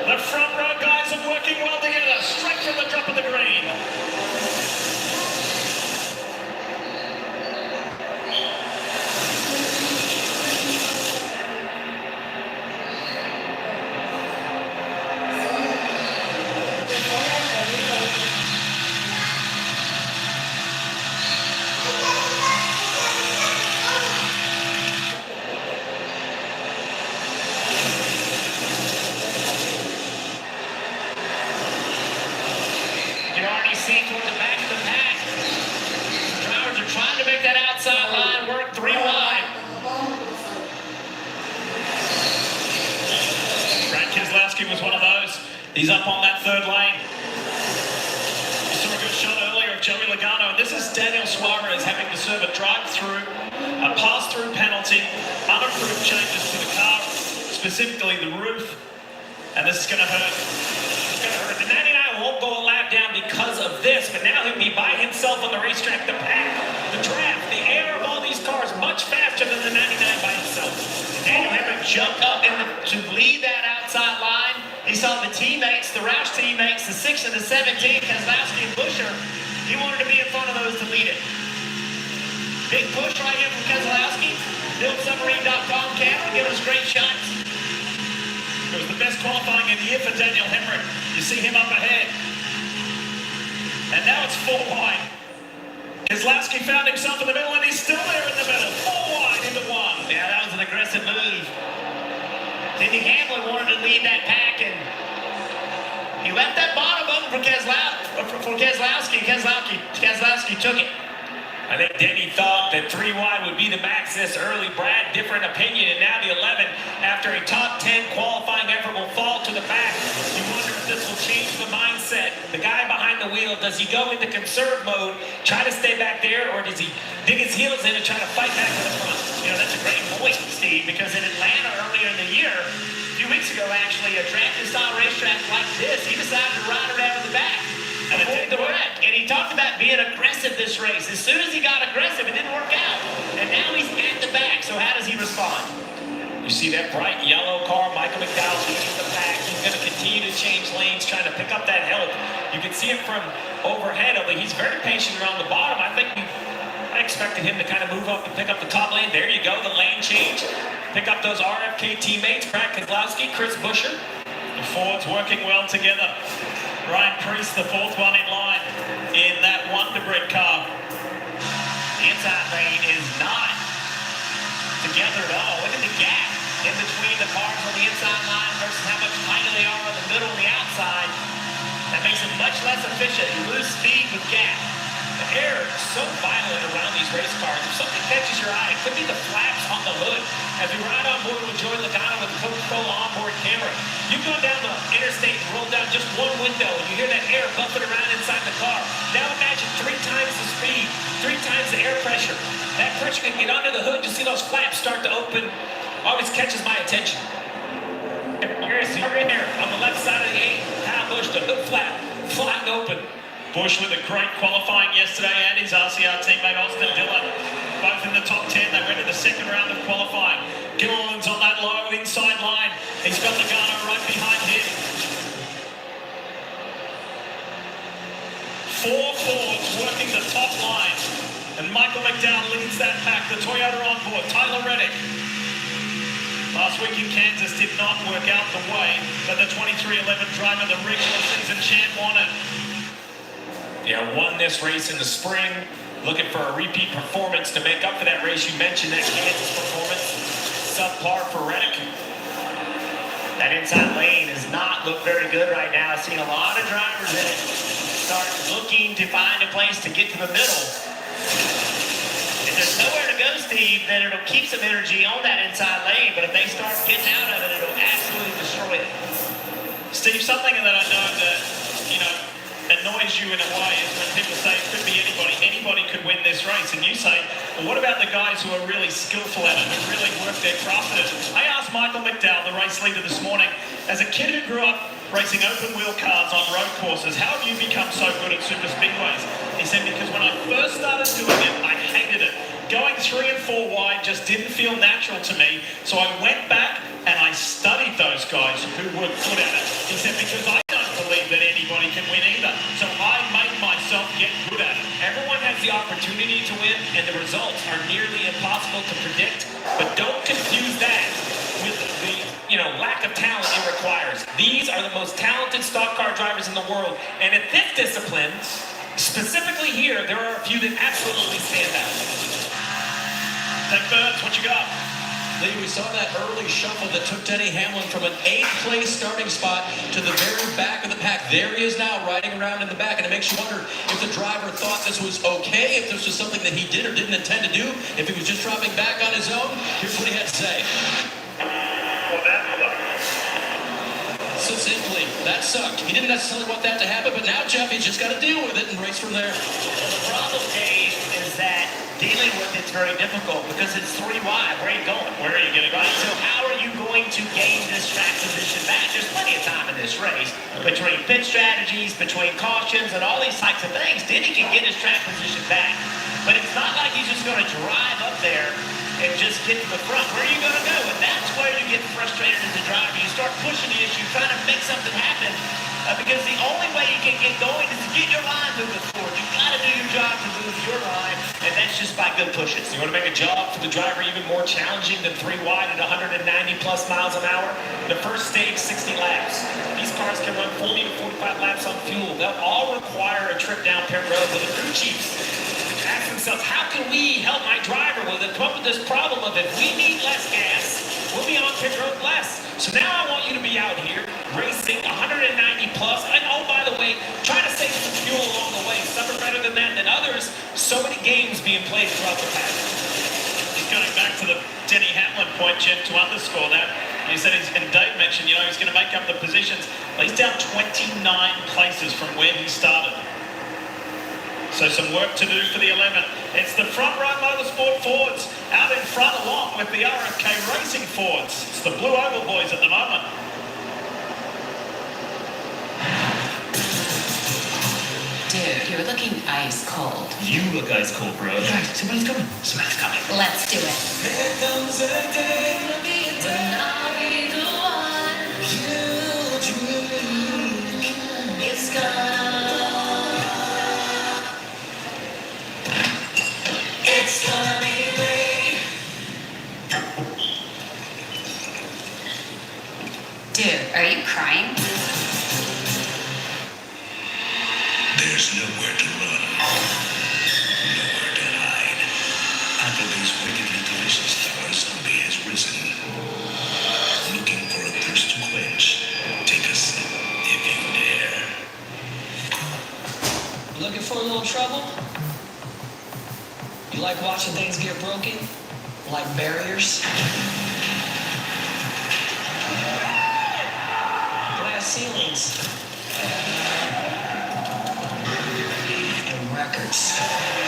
The front row guys are working well together, straight from the drop of the green. See toward the back of the pack. Drivers are trying to make that outside line work 3 wide. Brad Keselowski was one of those. He's up on that 3rd lane. You saw a good shot earlier of Joey Logano, and this is Daniel Suarez having to serve a drive-through, a pass-through penalty, unapproved changes to the car, specifically the roof, and this is going to hurt. It's going to hurt. The 99 won't go a lap down because of this, but now he'll be by himself on the racetrack. The pack, the draft, the air of all these cars much faster than the 99 by himself. Daniel Hemrick jumped up to lead that outside line. He saw the teammates, the Roush teammates, the 6 and the 17, Keselowski and Buescher. He wanted to be in front of those to lead it. Big push right here from Keselowski. BuildSubmarine.com camera giving us great shots. It was the best qualifying of the year for Daniel Hemrick. You see him up ahead. And now it's 4 wide. Keselowski found himself in the middle, and he's still there in the middle. 4 wide into 1. Yeah, that was an aggressive move. Denny Hamlin wanted to lead that pack, and he left that bottom open for Keselowski. Keselowski took it. I think Denny thought that 3 wide would be the max this early. Brad, different opinion, and now the 11 after a top 10 qualifying effort will fall to the back. You wonder if this will change the mindset. The guy behind the wheel, does he go into conserve mode, try to stay back there, or does he dig his heels in and try to fight back to the front? You know, that's a great point, Steve, because in Atlanta earlier in the year, a few weeks ago actually, a drafting-style racetrack like this, he decided to ride around in the back. And the wreck. And he talked about being aggressive this race. As soon as he got aggressive, it didn't work out. And now he's at the back. So how does he respond? You see that bright yellow car, Michael McDowell leading the pack. He's going to continue to change lanes, trying to pick up that help. You can see it from overhead, although he's very patient around the bottom. I expected him to kind of move up and pick up the top lane. There you go, the lane change. Pick up those RFK teammates, Brad Keselowski, Chris Buescher. The Fords working well together. Ryan Preece, the 4th one in line in that Wonderbread car. The inside lane is not together at all. Look at the gap in between the cars on the inside line versus how much tighter they are on the middle and the outside. That makes it much less efficient. You lose speed with gap. The air is so violent around these race cars. If something catches your eye, it could be the flaps on the hood. As we ride on board with Joey Logano with the Coca-Cola onboard camera, you go down the interstate and roll down just one window, and you hear that air bumping around inside the car. Now imagine 3 times the speed, 3 times the air pressure. That pressure can get under the hood. You see those flaps start to open. Always catches my attention. You're in there on the left side of the 8. Kyle Busch, the hood flap, flying open. Busch with a great qualifying yesterday, and his RCR teammate Austin Dillon, both in the top 10. They went to the 2nd round of qualifying. Gilliland's on that low inside line. He's got Logano right behind him. 4 Fords working the top line, and Michael McDowell leads that pack. The Toyota on board, Tyler Reddick. Last week in Kansas did not work out the way that the 2311 driver, the regular season champ, wanted. Yeah, won this race in the spring, looking for a repeat performance to make up for that race. You mentioned that Kansas performance, subpar for Reddick. That inside lane does not look very good right now. I've seen a lot of drivers in it start looking to find a place to get to the middle. If there's nowhere to go, Steve, then it'll keep some energy on that inside lane, but if they start getting out of it, it'll absolutely destroy it. Steve, something that I know that, annoys you in a way is when people say it could be anybody. Anybody could win this race. And you say, well, what about the guys who are really skillful at it, who really work their craft at it? I asked Michael McDowell, the race leader, this morning, as a kid who grew up racing open wheel cars on road courses, how have you become so good at super speedways? He said, because when I first started doing it, I hated it. Going 3 and 4 wide just didn't feel natural to me. So I went back, and I studied those guys who were good at it. He said, because I don't believe that anybody can win either. So I made myself get good at it. Everyone has the opportunity to win, and the results are nearly impossible to predict. But don't confuse that with the lack of talent it requires. These are the most talented stock car drivers in the world, and at this discipline, specifically here, there are a few that absolutely stand out. Take Burns, what you got? Lee, we saw that early shuffle that took Denny Hamlin from an 8th place starting spot to the very back of the pack. There he is now, riding around in the back, and it makes you wonder if the driver thought this was okay, if this was something that he did or didn't intend to do, if he was just dropping back on his own. Here's what he had to say. Well, that So simply, that sucked. He didn't necessarily want that to happen, but now, Jeff, he's just got to deal with it and race from there. Well, the problem, Dave, is that dealing with it's very difficult because it's 3 wide. Where are you going? Where are you going to go? Right, so how are you going to gain this track position back? There's plenty of time in this race between pit strategies, between cautions, and all these types of things. Denny can get his track position back, but it's not like he's just going to drive up there and just get to the front. Where are you going to go? And that's where you get frustrated as a driver. You start pushing the issue, trying to make something happen, because the only way you can get going is to get your line moving forward. You've got to do your job to move your line, and that's just by good pushes. You want to make a job for the driver even more challenging than 3 wide at 190 plus miles an hour? The first stage, 60 laps. These cars can run 40 to 45 laps on fuel. They'll all require a trip down pit road with the crew chiefs. Ask themselves, how can we help my driver with it? Come up with this problem of if we need less gas, we'll be on pit road less. So now I want you to be out here racing 190 plus. And oh, by the way, try to save some fuel along the way. Some are better than that than others. So many games being played throughout the pack. Just going back to the Denny Hamlin point, Jeff, to underscore that. He said, and Dave mentioned, he's going to make up the positions. Well, he's down 29 places from where he started. So some work to do for the 11th. It's the front row motorsport Fords out in front along with the RFK Racing Fords. It's the Blue Oval boys at the moment. Dude, you're looking ice cold. You look ice cold, bro. Guys, somebody's coming. Somebody's coming. Let's do it. There comes a day When I'll be the one you dream. it's gonna. It's gonna be great. Dude, are you crying? There's nowhere to run, nowhere to hide. Applebee's wickedly delicious zombie has risen. Looking for a thirst to quench? Take a sip if you dare. Looking for a little trouble? You like watching things get broken? Like barriers? Glass ceilings? And records.